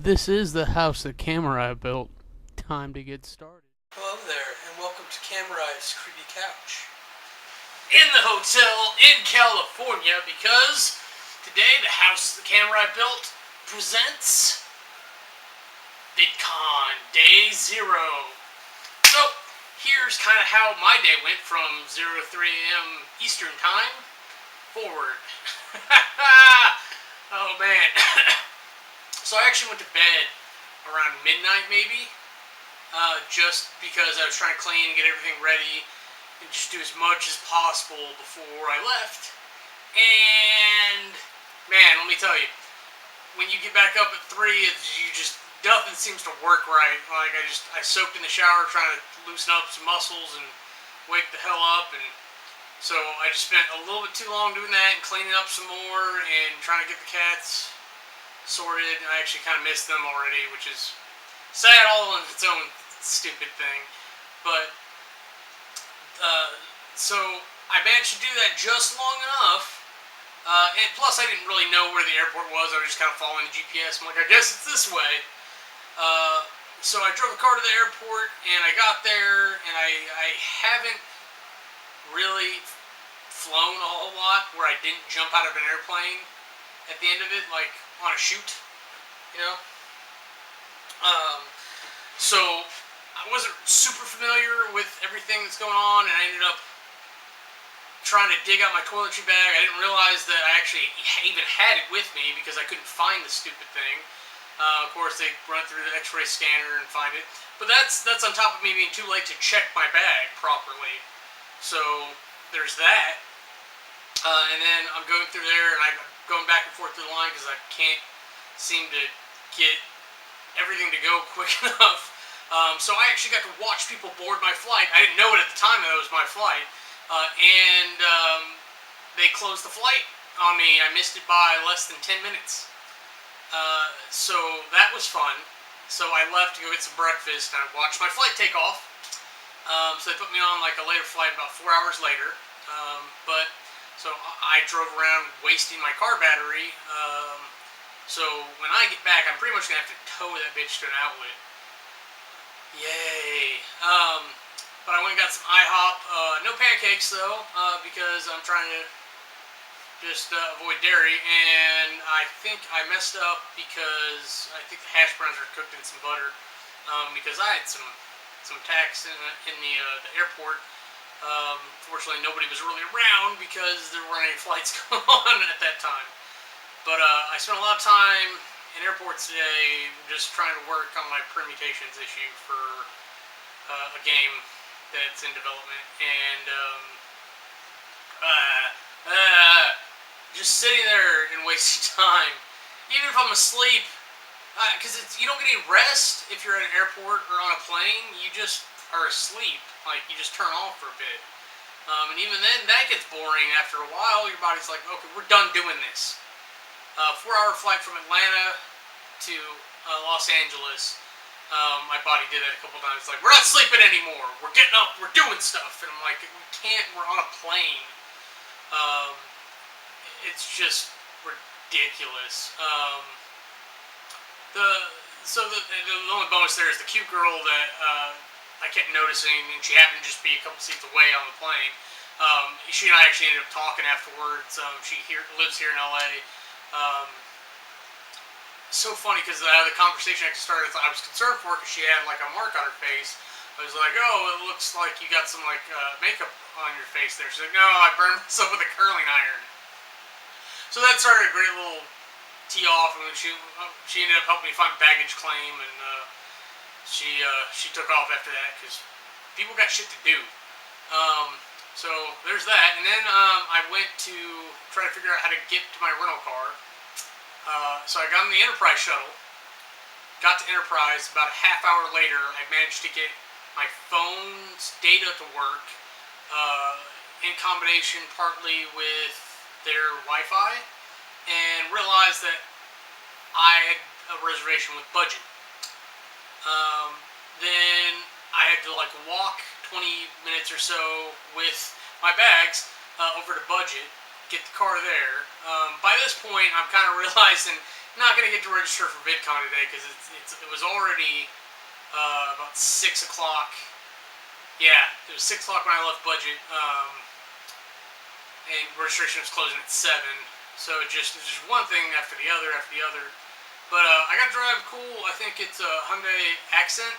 This is the house that Kamurai built. Time to get started. Hello there, and welcome to Kamurai's Creepy Couch. In the hotel in California, because today the house that Kamurai built presents Vidcon Day 0. So, here's kind of how my day went from 0 to 3 a.m. Eastern Time forward. Oh man. So I actually went to bed around midnight maybe, just because I was trying to clean and get everything ready and just do as much as possible before I left. And man, let me tell you, when you get back up at 3, nothing seems to work right. I soaked in the shower trying to loosen up some muscles and wake the hell up, and so I just spent a little bit too long doing that and cleaning up some more and trying to get the cats sorted. I actually kind of missed them already, which is sad all in its own stupid thing. But so I managed to do that just long enough, and plus I didn't really know where the airport was. I was just kind of following the GPS. I'm like, I guess it's this way. So I drove the car to the airport, and I got there, and I haven't really flown a whole lot where I didn't jump out of an airplane at the end of it, like on a shoot, you know. So I wasn't super familiar with everything that's going on, and I ended up trying to dig out my toiletry bag. I didn't realize that I actually even had it with me because I couldn't find the stupid thing. Of course, they run through the X-ray scanner and find it, but that's on top of me being too late to check my bag properly. So there's that, and then I'm going through there, and I'm going back and forth through the line because I can't seem to get everything to go quick enough. So I actually got to watch people board my flight. I didn't know it at the time that it was my flight, and they closed the flight on me. I missed it by less than 10 minutes. So that was fun. So I left to go get some breakfast, and I watched my flight take off. So they put me on like a later flight about 4 hours later. So I drove around wasting my car battery. So when I get back, I'm pretty much going to have to tow that bitch to an outlet. Yay. But I went and got some IHOP. No pancakes though, because I'm trying to just avoid dairy. And I think I messed up because I think the hash browns are cooked in some butter. Because I had some attacks in the airport. Fortunately, nobody was really around because there weren't any flights going on at that time. But I spent a lot of time in airports today just trying to work on my permutations issue for a game that's in development. And just sitting there and wasting time. Even if I'm asleep, because you don't get any rest if you're at an airport or on a plane. You just are asleep. Like, you just turn off for a bit. And even then, that gets boring after a while. Your body's like, okay, we're done doing this. 4-hour flight from Atlanta to Los Angeles. My body did that a couple times. It's like, we're not sleeping anymore. We're getting up. We're doing stuff. And I'm like, we can't. We're on a plane. It's just ridiculous. The only bonus there is the cute girl that I kept noticing, and she happened to just be a couple seats away on the plane. She and I actually ended up talking afterwards. She lives here in LA. So funny because the conversation actually started. I was concerned for her because she had like a mark on her face. I was like, "Oh, it looks like you got some like makeup on your face there." She's like, "No, I burned myself with a curling iron." So that started a great little tee off, and she ended up helping me find baggage claim, and she took off after that because people got shit to do. So there's that, and then I went to try to figure out how to get to my rental car. So I got on the Enterprise shuttle, got to Enterprise. About a half hour later, I managed to get my phone's data to work, in combination partly with their Wi-Fi, and realized that I had a reservation with budget. Then I had to like walk 20 minutes or so with my bags over to budget, get the car there. By this point, I'm kind of realizing not gonna get to register for VidCon today because it was already about 6 o'clock. Yeah, it was 6 o'clock when I left budget, and registration was closing at 7. So it just one thing after the other after the other. But I got to drive cool. I think it's a Hyundai Accent.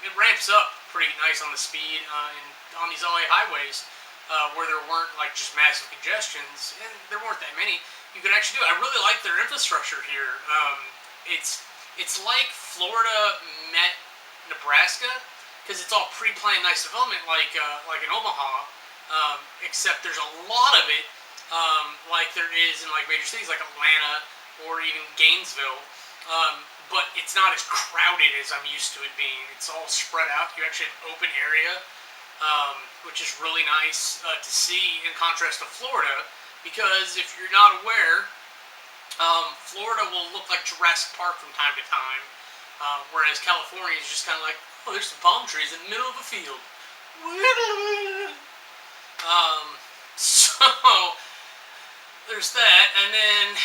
It ramps up pretty nice on the speed and on these LA highways where there weren't like just massive congestions, and there weren't that many. You could actually do it. I really like their infrastructure here. It's like Florida met Nebraska because it's all pre-planned, nice development like in Omaha. Except there's a lot of it like there is in like major cities like Atlanta or even Gainesville. But it's not as crowded as I'm used to it being. It's all spread out. You actually have open area, which is really nice to see in contrast to Florida. Because if you're not aware, Florida will look like Jurassic Park from time to time, whereas California is just kind of like, oh, there's some palm trees in the middle of a field. So there's that, and then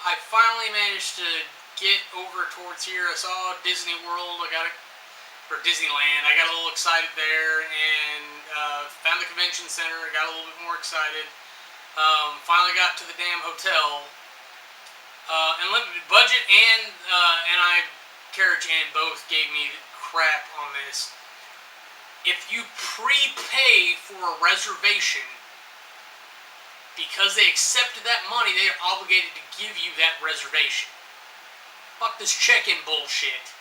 I finally managed to get over towards here. I saw Disney World. Or Disneyland. I got a little excited there, and found the convention center. I got a little bit more excited. Finally got to the damn hotel. And limited budget and Carriage Inn both gave me crap on this. If you prepay for a reservation, because they accepted that money, they are obligated to give you that reservation. Fuck this check-in bullshit.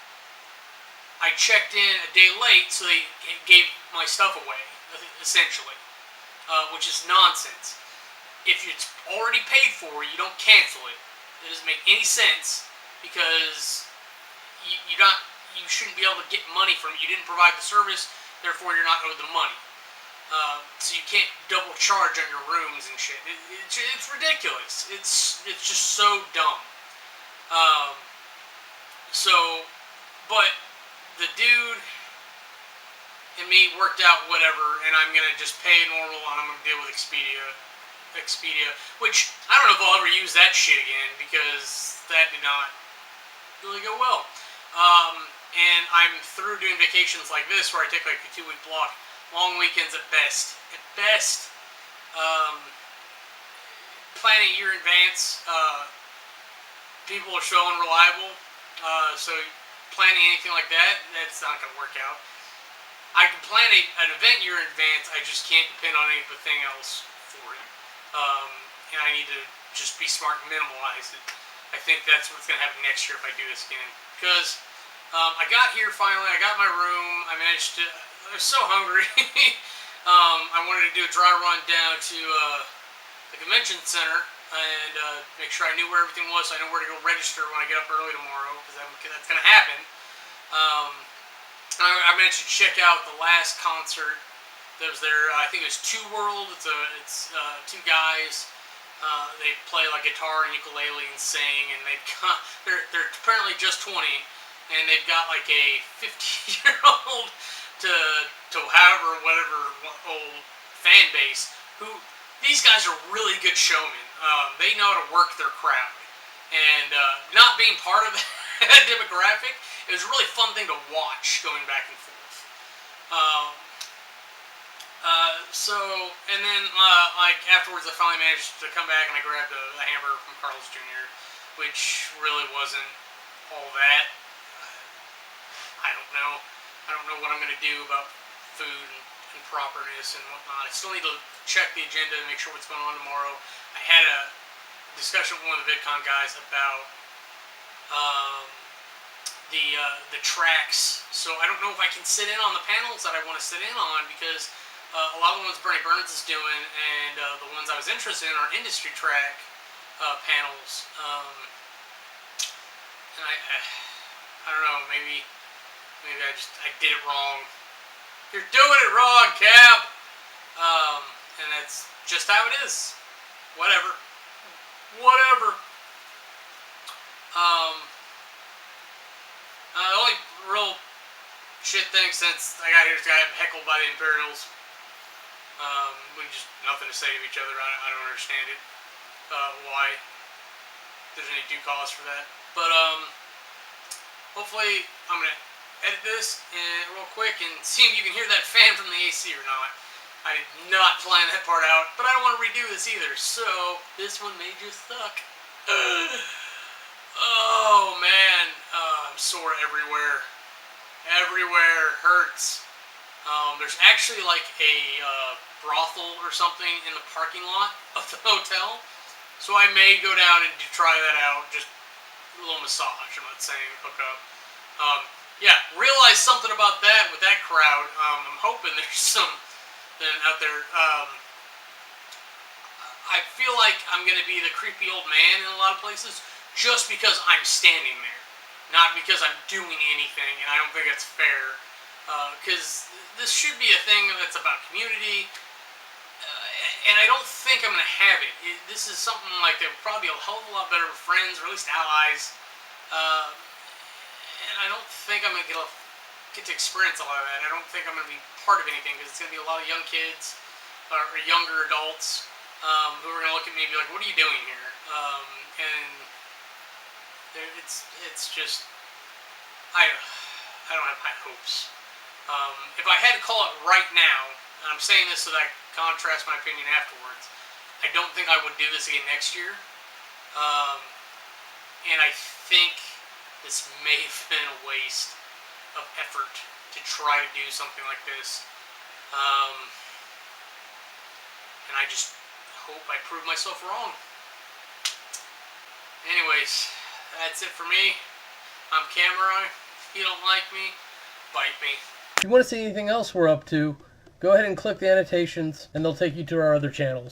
I checked in a day late, so they gave my stuff away, essentially, which is nonsense. If it's already paid for, you don't cancel it. It doesn't make any sense because you shouldn't be able to get money from it. You didn't provide the service, therefore you're not owed the money. So you can't double charge on your rooms and shit. It's ridiculous. It's just so dumb. But the dude and me worked out whatever, and I'm gonna just pay normal, and I'm gonna deal with Expedia, which I don't know if I'll ever use that shit again because that did not really go well. And I'm through doing vacations like this where I take like a 2-week block, long weekends at best. Planning a year in advance, people are so unreliable. So planning anything like that's not going to work out. I can plan an event year in advance, I just can't depend on anything else for it. And I need to just be smart and minimalize it. I think that's what's going to happen next year if I do this again. Because I got here finally, I got my room, I was so hungry. I wanted to do a dry run down to the convention center and make sure I knew where everything was, so I know where to go register when I get up early tomorrow, because that's going to happen. I managed to check out the last concert that was there. I think it was Two World. It's two guys. They play like guitar and ukulele and sing, and they're apparently just 20, and they've got like a 50-year-old to however whatever old fan base. These guys are really good showmen. They know how to work their crowd, and not being part of that demographic, it was a really fun thing to watch going back and forth. And then like afterwards, I finally managed to come back and I grabbed a hamburger from Carl's Jr., which really wasn't all that. I don't know what I'm gonna do about food and properness and whatnot. I still need to check the agenda and make sure what's going on tomorrow. I had a discussion with one of the VidCon guys about the tracks, so I don't know if I can sit in on the panels that I want to sit in on, because a lot of the ones Bernie Burns is doing and the ones I was interested in are industry track panels. And I don't know, maybe I did it wrong. You're doing it wrong, Cab! And that's just how it is. Whatever. The only real shit thing since I got here is I got heckled by the Imperials. We just nothing to say to each other. I don't understand it. Why? there's any due cause for that. But hopefully I'm gonna edit this real quick and see if you can hear that fan from the AC or not. I did not plan that part out, but I don't want to redo this either, so this one may just suck. Oh man, I'm sore everywhere. Everywhere hurts. There's actually like a brothel or something in the parking lot of the hotel, so I may go down and try that out. Just a little massage. I'm not saying hook up. Yeah, realize something about that with that crowd. I'm hoping there's some out there. I feel like I'm going to be the creepy old man in a lot of places just because I'm standing there, not because I'm doing anything, and I don't think that's fair. Because this should be a thing that's about community, and I don't think I'm going to have it. This is something like that would probably be a hell of a lot better with friends, or at least allies. And I don't think I'm going to get to experience a lot of that. I don't think I'm going to be part of anything, because it's going to be a lot of young kids or younger adults who are going to look at me and be like, "What are you doing here?" And it's just I don't have high hopes. If I had to call it right now, and I'm saying this so that I contrast my opinion afterwards, I don't think I would do this again next year. And I think this may have been a waste of effort to try to do something like this. And I just hope I prove myself wrong. Anyways, that's it for me. I'm Kamurai. If you don't like me, bite me. If you want to see anything else we're up to, go ahead and click the annotations and they'll take you to our other channels.